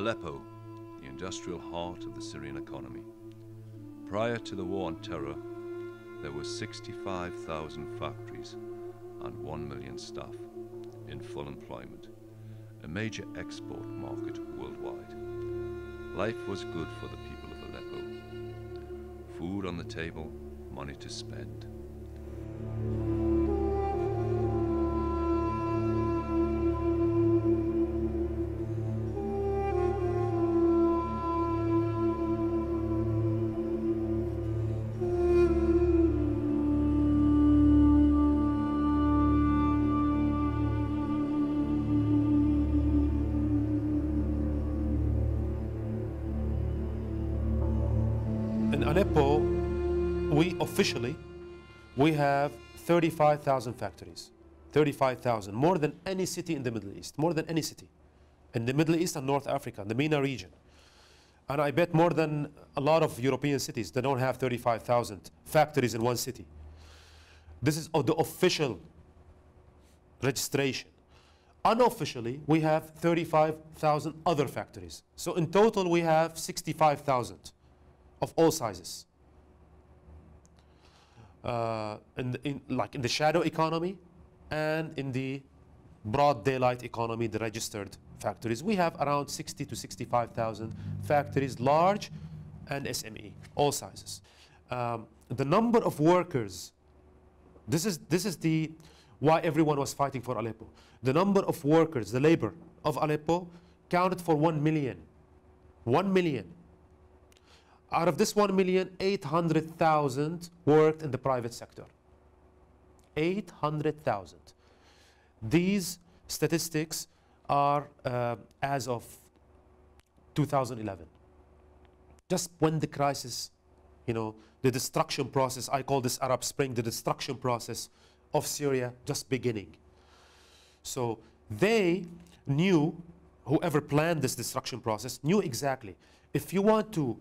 Aleppo, the industrial heart of the Syrian economy. Prior to the war on terror, there were 65,000 factories and 1 million staff in full employment, a major export market worldwide. Life was good for the people of Aleppo. Food on the table, money to spend. In Aleppo, we have 35,000 factories. 35,000, more than any city in the Middle East, more than any city in the Middle East and North Africa, the MENA region. And I bet more than a lot of European cities, they don't have 35,000 factories in one city. This is the official registration. Unofficially, we have 35,000 other factories. So in total, we have 65,000 of all sizes. Like in the shadow economy and in the broad daylight economy, the registered factories, we have around 60 to 65,000 factories, large and SME, all sizes. The number of workers, this is why everyone was fighting for Aleppo. The number of workers, the labor of Aleppo, counted for 1 million. 1 million. Out of this 1 million, 800,000 worked in the private sector. 800,000. These statistics are as of 2011. Just when the crisis, the destruction process, I call this Arab Spring, the destruction process of Syria just beginning. So they knew, whoever planned this destruction process, knew exactly, if you want to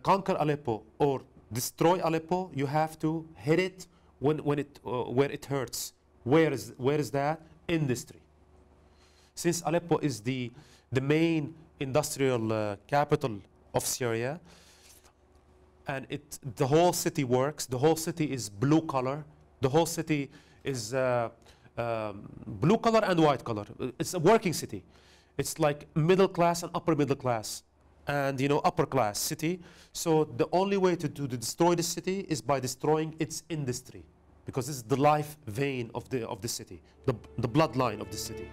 conquer Aleppo or destroy Aleppo, you have to hit it where it hurts. Where is that? Industry. Since Aleppo is the main industrial capital of Syria, and the whole city works, the whole city is blue collar, the whole city is blue collar and white collar. It's a working city. It's like middle class and upper middle class and upper class city. So the only way to destroy the city is by destroying its industry, because this is the life vein of the city, the bloodline of the city.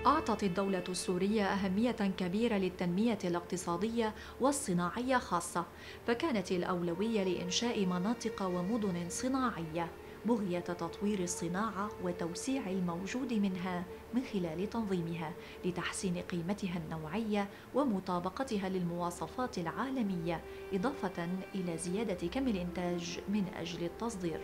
أعطت الدولة السورية أهمية كبيرة للتنمية الاقتصادية والصناعية خاصة، فكانت الأولوية لإنشاء مناطق ومدن صناعية بغية تطوير الصناعة وتوسيع الموجود منها من خلال تنظيمها لتحسين قيمتها النوعية ومطابقتها للمواصفات العالمية، إضافة إلى زيادة كم الإنتاج من أجل التصدير.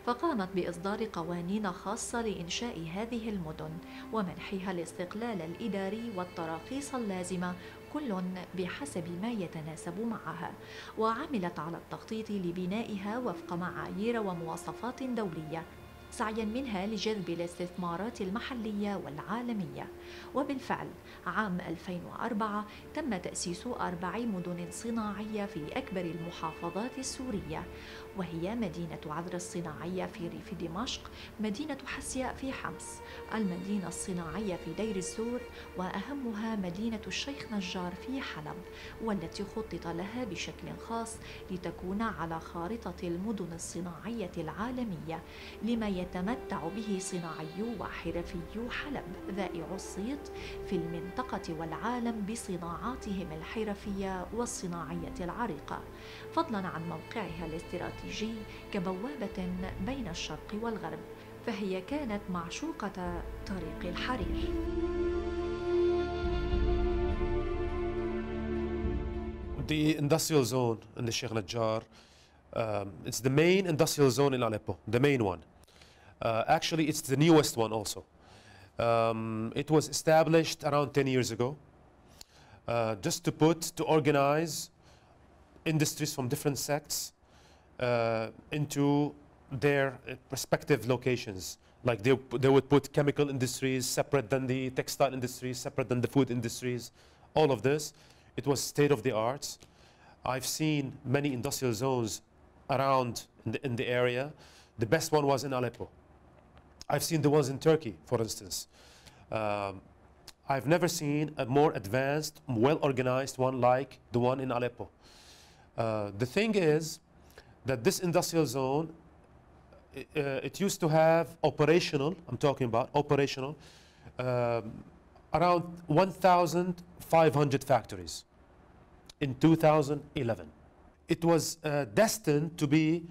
فقامت بإصدار قوانين خاصة لإنشاء هذه المدن ومنحها الاستقلال الإداري والتراخيص اللازمة، كل بحسب ما يتناسب معها، وعملت على التخطيط لبنائها وفق معايير ومواصفات دولية، سعيا منها لجذب الاستثمارات المحلية والعالمية. وبالفعل عام 2004 تم تأسيس 4 مدن صناعية في أكبر المحافظات السورية، وهي مدينة عذر الصناعية في ريف دمشق، مدينة حسياء في حمص، المدينة الصناعية في دير الزور، وأهمها مدينة الشيخ نجار في حلب، والتي خطط لها بشكل خاص لتكون على خارطة المدن الصناعية العالمية، لما يتمتع به صناعيو وحرفيو حلب ذائع الصيت في المنطقة والعالم بصناعاتهم الحرفية والصناعية العريقة، فضلا عن موقعها الاستراتيجي كبوابة بين الشرق والغرب، فهي كانت معشوقة طريق الحرير. The industrial zone in the Sheikh Najjar, it's the main industrial zone in Aleppo, the main one. Actually, it's the newest one also. It was established around 10 years ago, just to organize industries from different sects into their respective locations. Like they would put chemical industries separate than the textile industries, separate than the food industries, all of this. It was state of the art. I've seen many industrial zones around in the area. The best one was in Aleppo. I've seen the ones in Turkey, for instance. I've never seen a more advanced, well-organized one like the one in Aleppo. The thing is that this industrial zone, it used to have operational, I'm talking about operational, around 1,500 factories in 2011. It was destined to be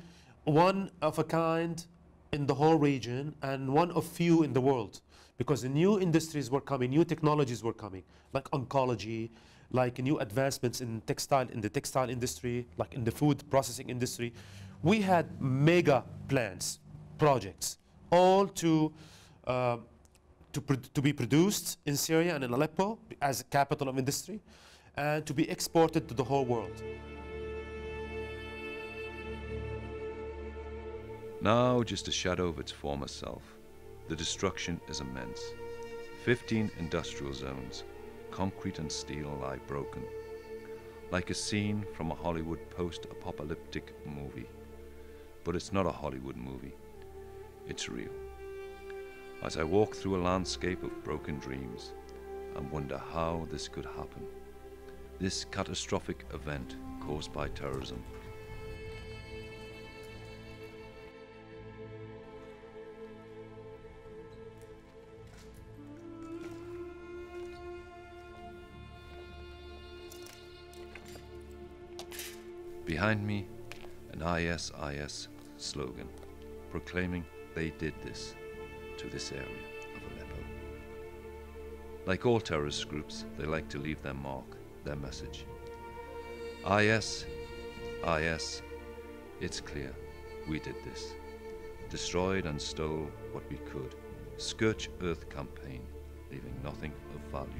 one of a kind in the whole region and one of few in the world, because new industries were coming, new technologies were coming, like oncology, like new advancements in the textile industry, like in the food processing industry. We had mega plants, projects, all to be produced in Syria and in Aleppo as a capital of industry, and to be exported to the whole world. Now just a shadow of its former self, the destruction is immense. 15 industrial zones, concrete and steel lie broken, like a scene from a Hollywood post-apocalyptic movie. But it's not a Hollywood movie, it's real. As I walk through a landscape of broken dreams and wonder how this could happen, this catastrophic event caused by terrorism. Behind me, an ISIS slogan proclaiming they did this to this area of Aleppo. Like all terrorist groups, they like to leave their mark, their message. IS, it's clear, we did this. Destroyed and stole what we could. Scorch Earth campaign, leaving nothing of value.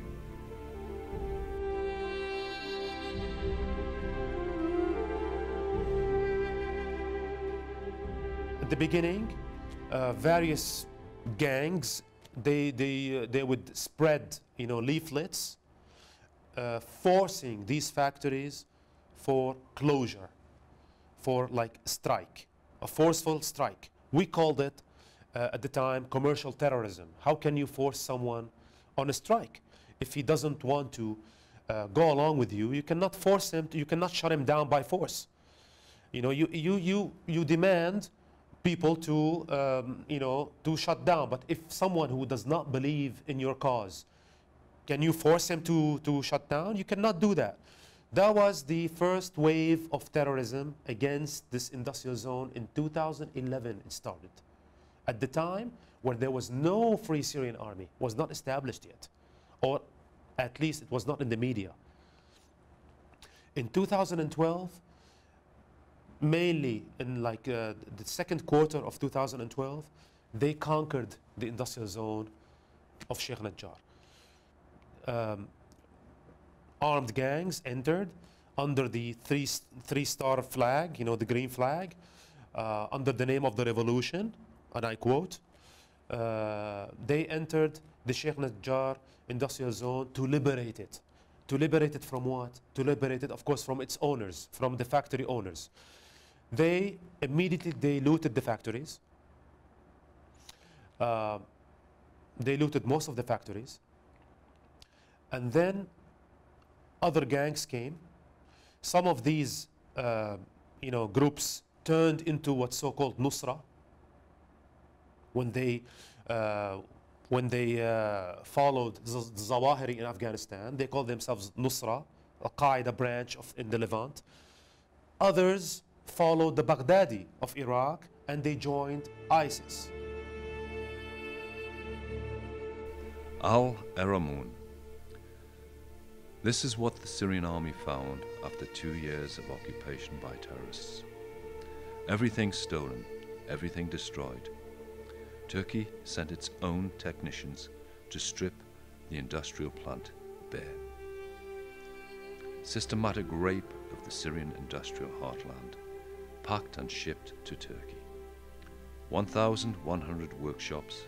At the beginning, various gangs, they would spread, leaflets, forcing these factories for closure, for like strike, a forceful strike. We called it at the time commercial terrorism. How can you force someone on a strike? If he doesn't want to go along with you, you cannot force him, you cannot shut him down by force. You demand people to, to shut down. But if someone who does not believe in your cause, can you force him to shut down? You cannot do that. That was the first wave of terrorism against this industrial zone in 2011 it started. At the time where there was no Free Syrian Army, was not established yet, or at least it was not in the media. In 2012, mainly in the second quarter of 2012, they conquered the industrial zone of Sheikh Najjar. Armed gangs entered under the three-star flag, the green flag, under the name of the revolution, and I quote, they entered the Sheikh Najjar industrial zone to liberate it. To liberate it from what? To liberate it, of course, from its owners, from the factory owners. They immediately looted the factories. They looted most of the factories. And then other gangs came. Some of these groups turned into what's so-called Nusra. When they followed the Zawahiri in Afghanistan, they called themselves Nusra, a Qaeda branch in the Levant. Others followed the Baghdadi of Iraq, and they joined ISIS. Al-Eramoon. This is what the Syrian army found after 2 years of occupation by terrorists. Everything stolen, everything destroyed. Turkey sent its own technicians to strip the industrial plant bare. Systematic rape of the Syrian industrial heartland, packed and shipped to Turkey. 1,100 workshops,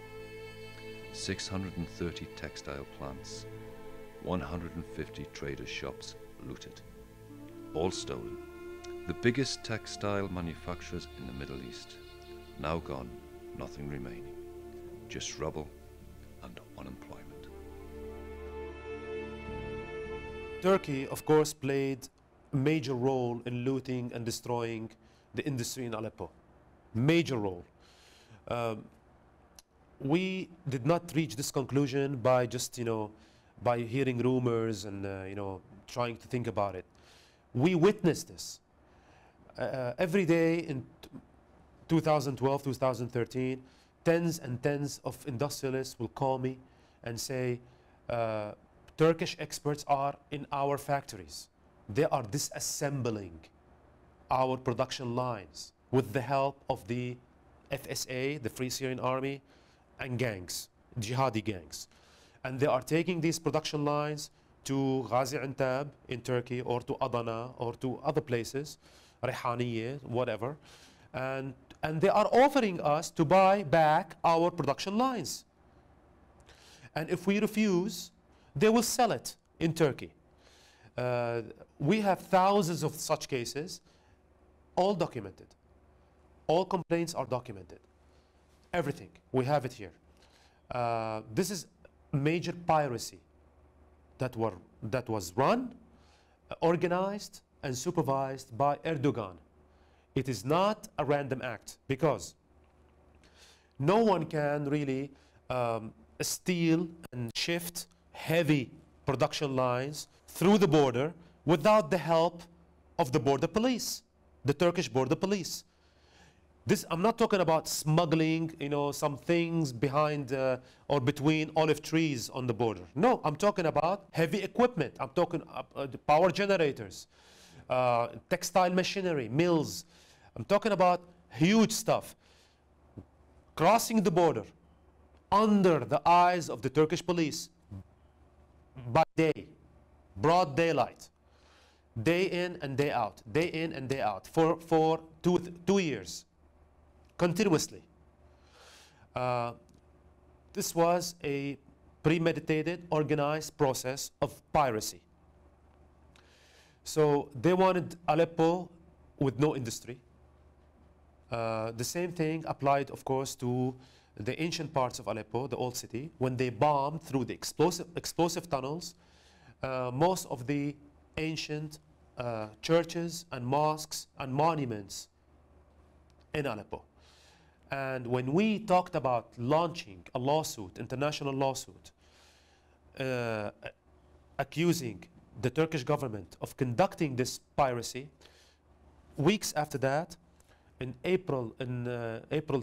630 textile plants, 150 traders' shops looted, all stolen. The biggest textile manufacturers in the Middle East, now gone, nothing remaining, just rubble and unemployment. Turkey, of course, played a major role in looting and destroying the industry in Aleppo. Major role. We did not reach this conclusion by just, by hearing rumors and, trying to think about it. We witnessed this. Every day in 2012, 2013, tens and tens of industrialists will call me and say, Turkish experts are in our factories. They are disassembling our production lines with the help of the FSA, the Free Syrian Army, and gangs, jihadi gangs. And they are taking these production lines to Ghazi Antab in Turkey, or to Adana, or to other places, Rihaniye, whatever. And they are offering us to buy back our production lines. And if we refuse, they will sell it in Turkey. We have thousands of such cases, all documented. All complaints are documented. Everything, we have it here. This is major piracy that was run, organized, and supervised by Erdogan. It is not a random act, because no one can really steal and shift heavy production lines through the border without the help of the border police, the Turkish border police. I'm not talking about smuggling, some things behind or between olive trees on the border. No, I'm talking about heavy equipment. I'm talking the power generators, textile machinery, mills. I'm talking about huge stuff. Crossing the border under the eyes of the Turkish police by day, broad daylight, day in and day out, day in and day out, for 2 years. Continuously. This was a premeditated, organized process of piracy. So they wanted Aleppo with no industry. The same thing applied, of course, to the ancient parts of Aleppo, the old city, when they bombed through the explosive tunnels most of the ancient churches and mosques and monuments in Aleppo. And when we talked about launching a lawsuit, international lawsuit, accusing the Turkish government of conducting this piracy, weeks after that, in April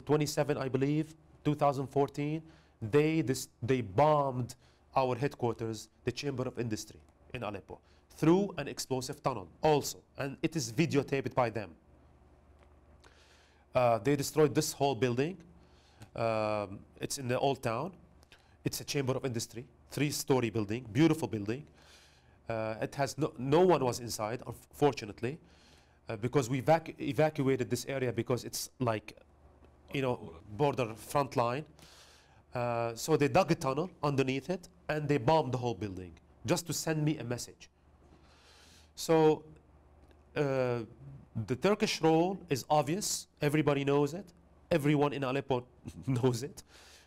27, I believe, 2014, they bombed our headquarters, the Chamber of Industry in Aleppo, through an explosive tunnel also, and it is videotaped by them. They destroyed this whole building. It's in the old town. It's a Chamber of Industry, 3-story building, beautiful building. It has no one was inside, unfortunately, because we evacuated this area because it's like, border front line. So they dug a tunnel underneath it and they bombed the whole building just to send me a message. So the Turkish role is obvious. Everybody knows it. Everyone in Aleppo knows it.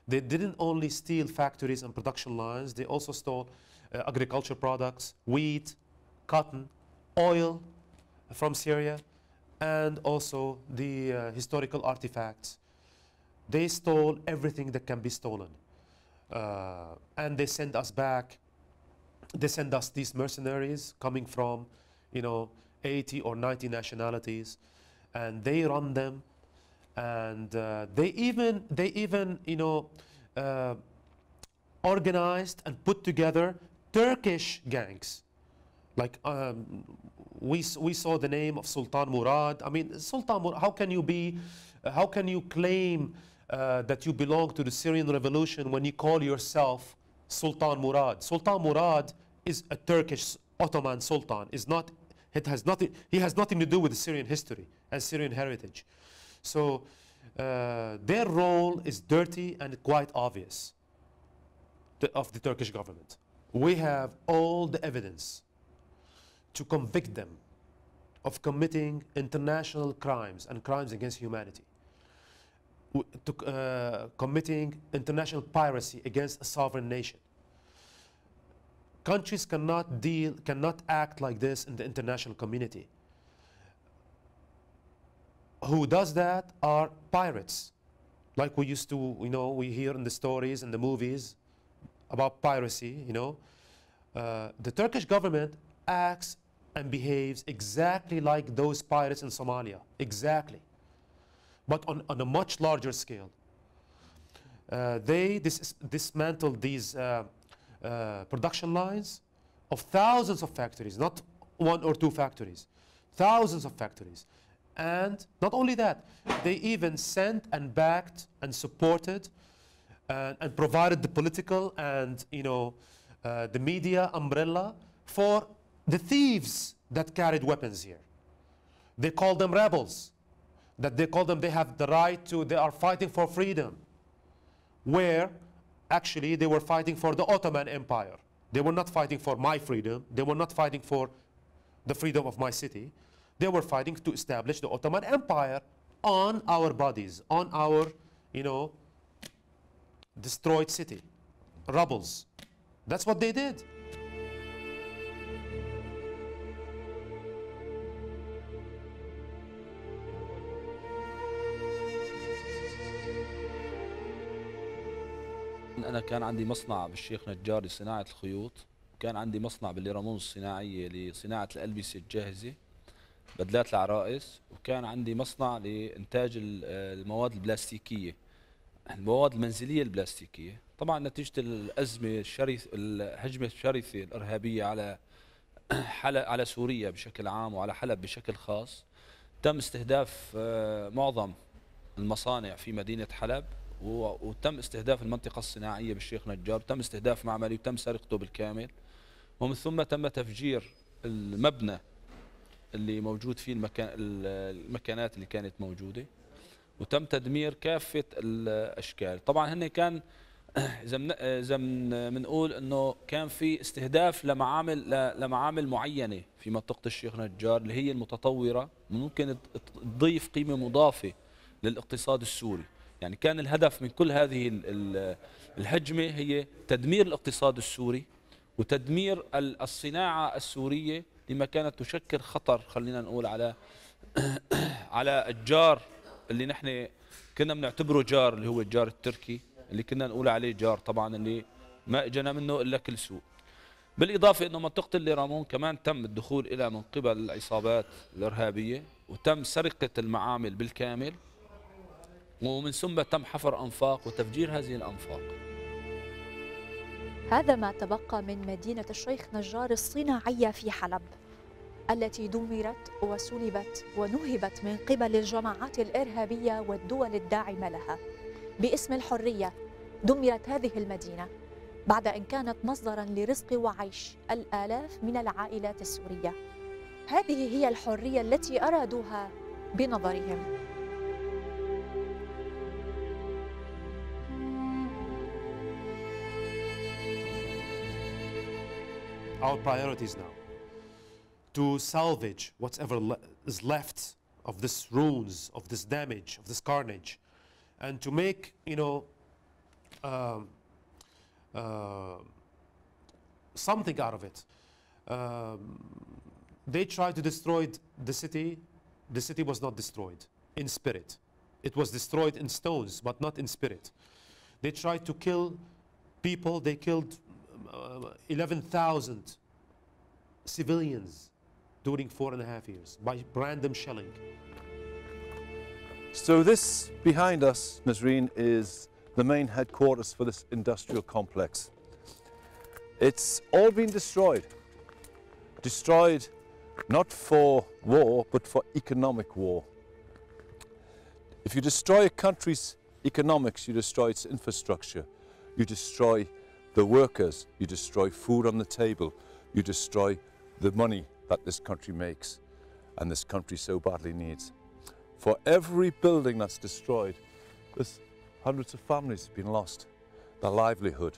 They didn't only steal factories and production lines, they also stole agriculture products, wheat, cotton, oil from Syria, and also the historical artifacts. They stole everything that can be stolen. And they send us back, they send us these mercenaries coming from, 80 or 90 nationalities, and they run them, and they even organized and put together Turkish gangs. Like we saw the name of Sultan Murad. I mean, Sultan Murad, how can you claim that you belong to the Syrian revolution when you call yourself Sultan Murad? Sultan Murad is a Turkish Ottoman Sultan. He has nothing to do with the Syrian history and Syrian heritage. So their role is dirty and quite obvious of the Turkish government. we have all the evidence to convict them of committing international crimes and crimes against humanity, committing international piracy against a sovereign nation. Countries cannot act like this in the international community. Who does that are pirates, like we used to, we hear in the stories and the movies about piracy, The Turkish government acts and behaves exactly like those pirates in Somalia, exactly, but on a much larger scale. They dismantled these production lines of thousands of factories, not one or two factories, thousands of factories. And not only that, they even sent and backed and supported and provided the political and the media umbrella for the thieves that carried weapons here. They called them rebels, they have the right to, they are fighting for freedom, where actually they were fighting for the Ottoman Empire. They were not fighting for my freedom, they were not fighting for the freedom of my city. They were fighting to establish the Ottoman Empire on our bodies, on our, destroyed city, rebels. That's what they did. أنا كان عندي مصنع بالشيخ نجار لصناعة الخيوط، وكان عندي مصنع بالرموز الصناعية لصناعة الألبسة الجاهزة، بدلات العرائس، وكان عندي مصنع لإنتاج المواد البلاستيكية، المواد المنزلية البلاستيكية. طبعا نتيجة الأزمة الشرسة، الهجمة الشرسة الإرهابية على سوريا بشكل عام وعلى حلب بشكل خاص، تم استهداف معظم المصانع في مدينة حلب، وتم استهداف المنطقة الصناعية بالشيخ نجار، تم استهداف معملي وتم سرقته بالكامل، ومن ثم تم تفجير المبنى اللي موجود فيه المكانات اللي كانت موجودة، وتم تدمير كافة الأشكال. طبعا هن كان إذا بنقول إنه كان في استهداف لمعامل معينة في منطقة الشيخ نجار اللي هي المتطورة، ممكن تضيف قيمة مضافة للاقتصاد السوري. يعني كان الهدف من كل هذه الهجمة هي تدمير الاقتصاد السوري وتدمير الصناعة السورية لما كانت تشكل خطر، خلينا نقول على الجار اللي نحن كنا بنعتبره جار، اللي هو الجار التركي اللي كنا نقول عليه جار، طبعا اللي ما اجانا منه الا كل سوء. بالاضافه انه منطقه الليرامون كمان تم الدخول الى من قبل العصابات الارهابيه، وتم سرقه المعامل بالكامل، ومن ثم تم حفر انفاق وتفجير هذه الانفاق. هذا ما تبقى من مدينة الشيخ نجار الصناعية في حلب، التي دمرت وسلبت ونهبت من قبل الجماعات الإرهابية والدول الداعمة لها. باسم الحرية دمرت هذه المدينة بعد أن كانت مصدراً لرزق وعيش الآلاف من العائلات السورية. هذه هي الحرية التي أرادوها بنظرهم. Our priorities now to salvage whatever is left of this ruins, of this damage, of this carnage, and to make something out of it. They tried to destroy the city. The city was not destroyed in spirit. It was destroyed in stones, but not in spirit. They tried to kill people. They killed 11,000 civilians during 4.5 years by random shelling. So this behind us, Nazreen, is the main headquarters for this industrial complex. It's all been destroyed. Destroyed not for war, but for economic war. If you destroy a country's economics, you destroy its infrastructure. You destroy the workers, you destroy food on the table, you destroy the money that this country makes and this country so badly needs. For every building that's destroyed, there's hundreds of families been lost, their livelihood,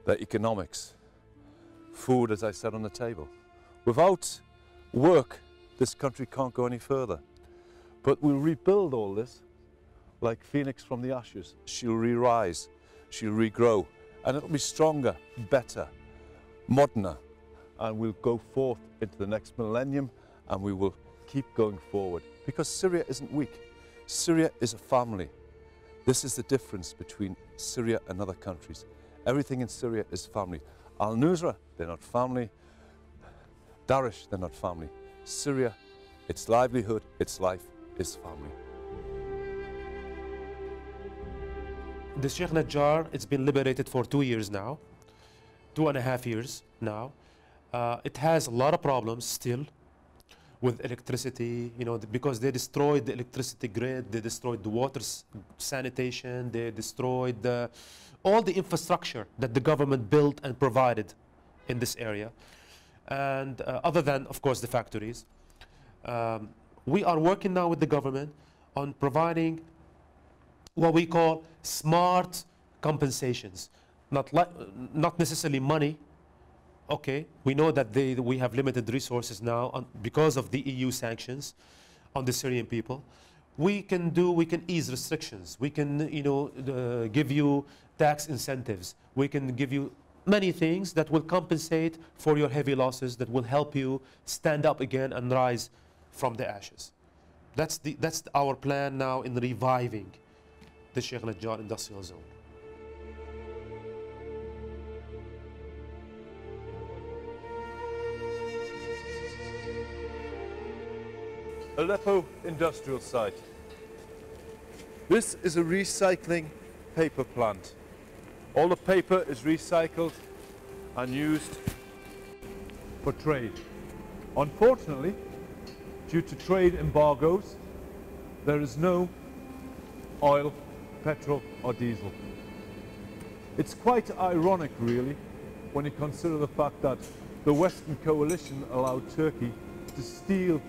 their economics. food, as I said, on the table. Without work, this country can't go any further. But we'll rebuild all this like Phoenix from the ashes. She'll re-rise, she'll regrow, and it'll be stronger, better, moderner, and we'll go forth into the next millennium, and we will keep going forward. Because Syria isn't weak. Syria is a family. This is the difference between Syria and other countries. Everything in Syria is family. Al-Nusra, they're not family. Daesh, they're not family. Syria, its livelihood, its life is family. The Sheikh Najjar, it's been liberated for 2 years now, 2.5 years now. It has a lot of problems still with electricity, you know, because they destroyed the electricity grid, they destroyed the water sanitation, they destroyed all the infrastructure that the government built and provided in this area. And other than, of course, the factories. We are working now with the government on providing what we call smart compensations, not necessarily money. Okay, we know that we have limited resources now because of the EU sanctions on the Syrian people. We can ease restrictions. We can, you know, give you tax incentives. We can give you many things that will compensate for your heavy losses, that will help you stand up again and rise from the ashes. That's our plan now in reviving the Sheikh Najjar industrial zone. Aleppo industrial site. This is a recycling paper plant. All the paper is recycled and used for trade. Unfortunately, due to trade embargoes, there is no oil, petrol or diesel. It's quite ironic really when you consider the fact that the Western coalition allowed Turkey to steal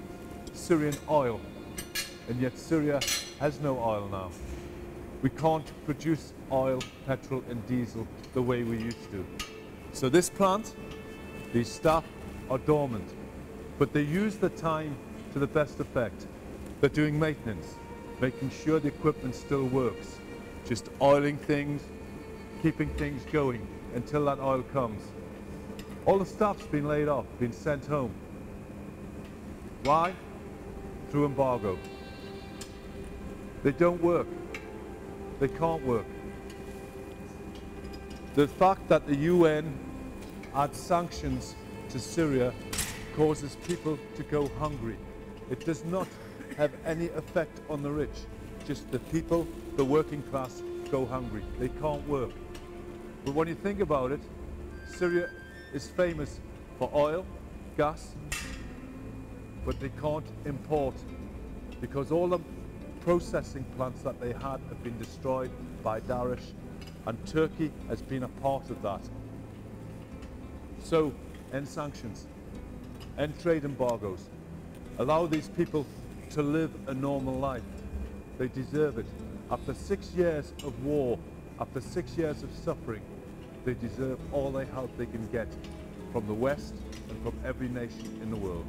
Syrian oil, and yet Syria has no oil now. We can't produce oil, petrol and diesel the way we used to. So this plant, these staff are dormant, but they use the time to the best effect. They're doing maintenance, making sure the equipment still works, just oiling things, keeping things going until that oil comes. All the staff's been laid off, been sent home. Why? Through embargo. They don't work. They can't work. The fact that the UN adds sanctions to Syria causes people to go hungry. It does not have any effect on the rich. Just the people, the working class, go hungry. They can't work. But when you think about it, Syria is famous for oil, gas, but they can't import because all the processing plants that they had have been destroyed by Daesh, and Turkey has been a part of that. So, end sanctions, end trade embargoes, allow these people to live a normal life. They deserve it. After 6 years of war, after 6 years of suffering, they deserve all the help they can get from the West and from every nation in the world.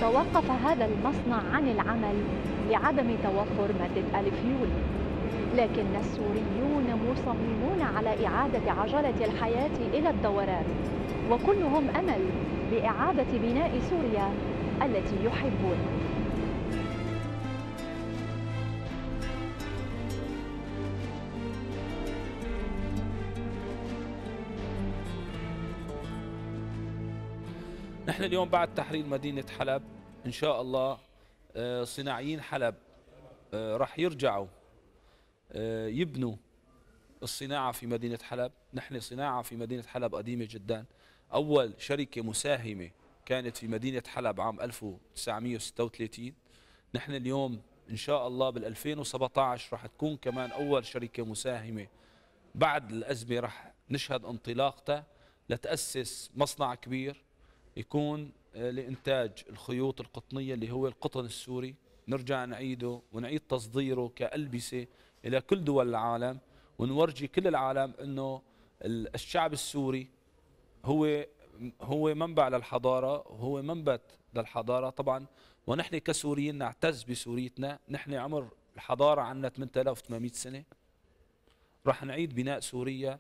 توقف هذا المصنع عن العمل لعدم توفر مادة الفيول، لكن السوريون مصممون على إعادة عجلة الحياة إلى الدوران، وكلهم أمل بإعادة بناء سوريا التي يحبون. نحن اليوم بعد تحرير مدينة حلب إن شاء الله صناعيين حلب راح يرجعوا يبنوا الصناعة في مدينة حلب. نحن صناعة في مدينة حلب قديمة جدا. أول شركة مساهمة كانت في مدينة حلب عام 1936. نحن اليوم إن شاء الله بال2017 راح تكون كمان أول شركة مساهمة. بعد الأزمة راح نشهد انطلاقته لتأسس مصنع كبير يكون لإنتاج الخيوط القطنية اللي هو القطن السوري، نرجع نعيده ونعيد تصديره كألبسة إلى كل دول العالم، ونورجي كل العالم أنه الشعب السوري هو منبع للحضارة، وهو منبت للحضارة طبعا. ونحن كسوريين نعتز بسوريتنا، نحن عمر الحضارة عنا 8800 سنة. رح نعيد بناء سوريا،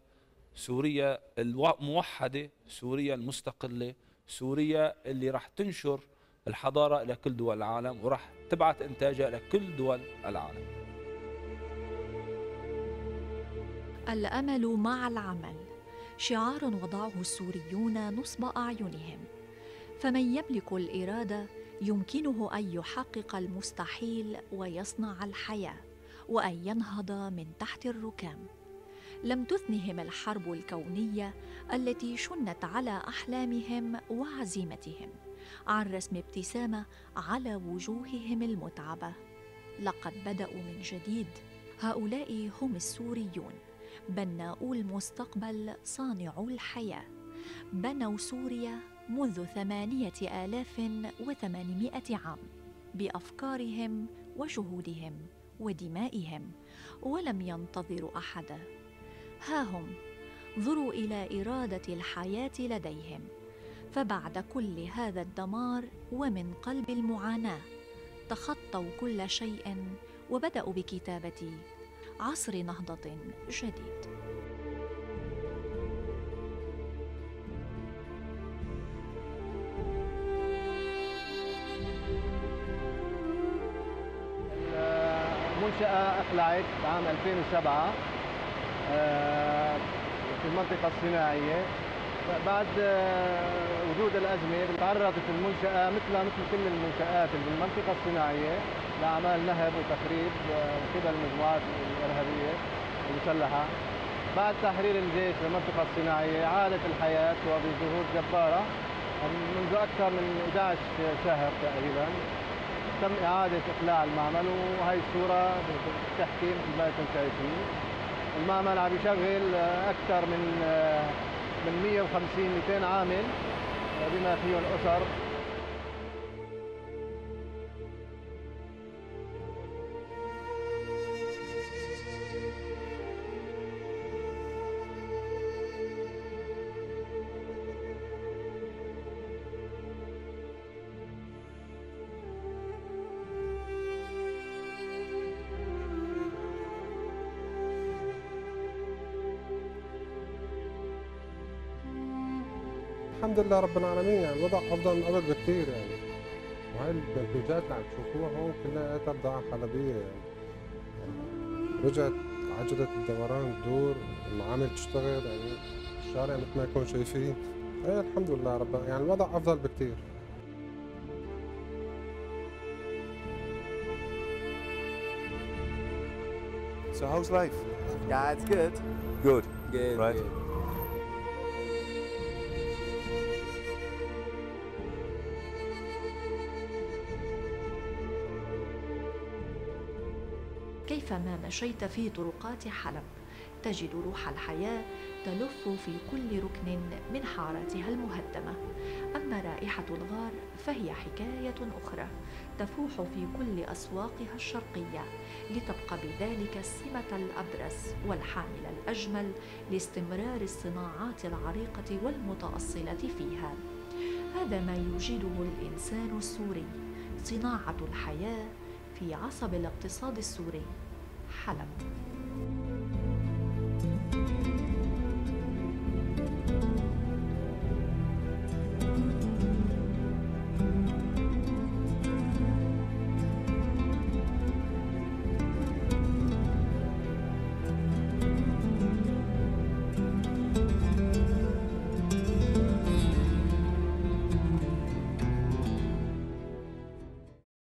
سوريا الموحدة، سوريا المستقلة، سوريا اللي رح تنشر الحضارة إلى كل دول العالم، ورح تبعث إنتاجها إلى كل دول العالم. الأمل مع العمل شعار وضعه السوريون نصب أعينهم، فمن يملك الإرادة يمكنه أن يحقق المستحيل ويصنع الحياة وأن ينهض من تحت الركام. لم تثنهم الحرب الكونية التي شنت على أحلامهم وعزيمتهم عن رسم ابتسامة على وجوههم المتعبة. لقد بدأوا من جديد. هؤلاء هم السوريون، بناؤوا المستقبل، صانعوا الحياة. بنوا سوريا منذ 8800 عام بأفكارهم وجهودهم ودمائهم، ولم ينتظروا أحدا. ها هم انظروا إلى إرادة الحياة لديهم، فبعد كل هذا الدمار ومن قلب المعاناة تخطوا كل شيء وبدأوا بكتابة عصر نهضة جديد. المنشأة أقلعت عام 2007 في المنطقة الصناعية. بعد وجود الأزمة تعرضت المنشأة مثل كل المنشآت في المنطقة الصناعية لأعمال نهب وتخريب من قبل المجموعات الإرهابية المسلحة. بعد تحرير الجيش للمنطقة الصناعية عادت الحياة وبجهود جبارة منذ أكثر من 11 شهر تقريبا تم إعادة إقلاع المعمل، وهي الصورة بتحكي مثل ما أنتم شايفين. المعمل عم يشغل أكثر من 150-200 عامل بما فيهم أسر. الحمد لله رب العالمين، يعني الوضع افضل من قبل بكثير يعني. وهي المنتوجات اللي عم تشوفوها هون كلها بضاعة حلبية يعني رجعت عجلة الدوران تدور، المعامل تشتغل، يعني الشارع مثل ما يكون شايفين. ايه الحمد لله رب، يعني الوضع افضل بكثير. So how's life? Yeah, it's good. Good. Good. Right. Good. كيفما مشيت في طرقات حلب تجد روح الحياة تلف في كل ركن من حاراتها المهدمة. أما رائحة الغار فهي حكاية أخرى تفوح في كل أسواقها الشرقية، لتبقى بذلك السمة الأبرز والحامل الأجمل لاستمرار الصناعات العريقة والمتأصلة فيها. هذا ما يوجده الإنسان السوري، صناعة الحياة في عصب الاقتصاد السوري، حلب.